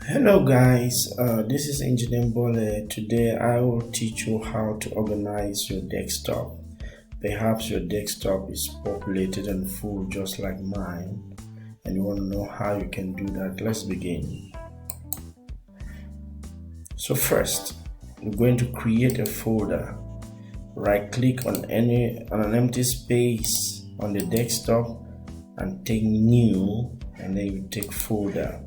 Hello guys, this is Engineer Bole. Today I will teach you how to organize your desktop. Perhaps your desktop is populated and full just like mine and you want to know how you can do that. Let's begin. So first, we're going to create a folder. Right click on an empty space on the desktop and take new, and then you take folder.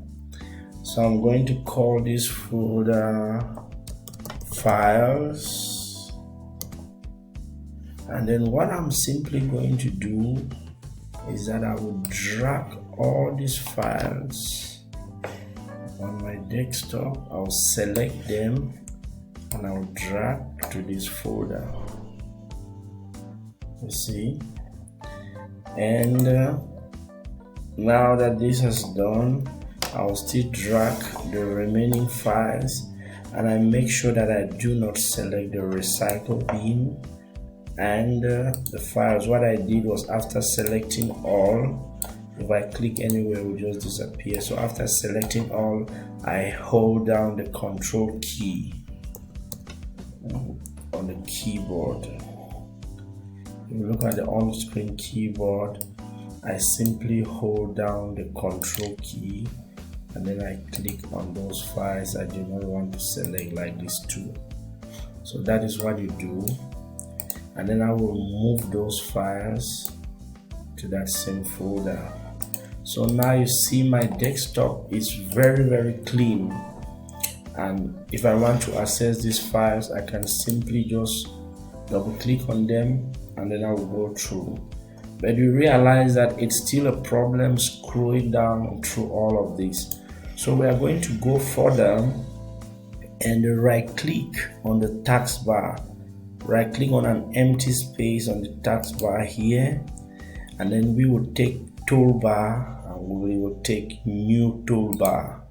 So I'm going to call this folder files, and then what I'm simply going to do is that I will drag all these files on my desktop. I'll select them and I'll drag to this folder. You see, and now that this has done, I'll still drag the remaining files, and I make sure that I do not select the recycle bin and the files. What I did was, after selecting all, if I click anywhere it will just disappear. So after selecting all, I hold down the control key on the keyboard. If you look at the on-screen keyboard, I simply hold down the control key and then I click on those files I do not want to select, like these two. So that is what you do, and then I will move those files to that same folder. So now you see my desktop is very clean, and if I want to access these files, I can simply just double click on them and then I will go through. But you realize that it's still a problem scrolling down through all of this. So we are going to go further and right click on the taskbar. Right click on an empty space on the taskbar here, and then we will take toolbar and we will take new toolbar.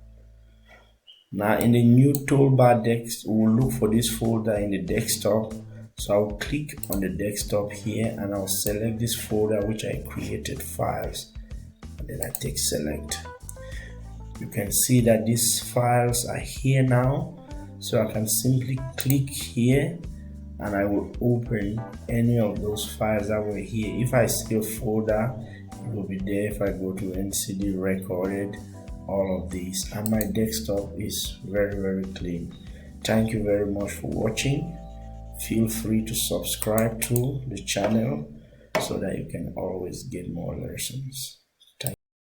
Now in the new toolbar we will look for this folder in the desktop. So I'll click on the desktop here and I'll select this folder which I created, files, and then I take select. You can see that these files are here now, so I can simply click here and I will open any of those files that were here. If I see a folder, it will be there. If I go to NCD recorded, all of these, and my desktop is very clean. Thank you very much for watching. Feel free to subscribe to the channel so that you can always get more lessons.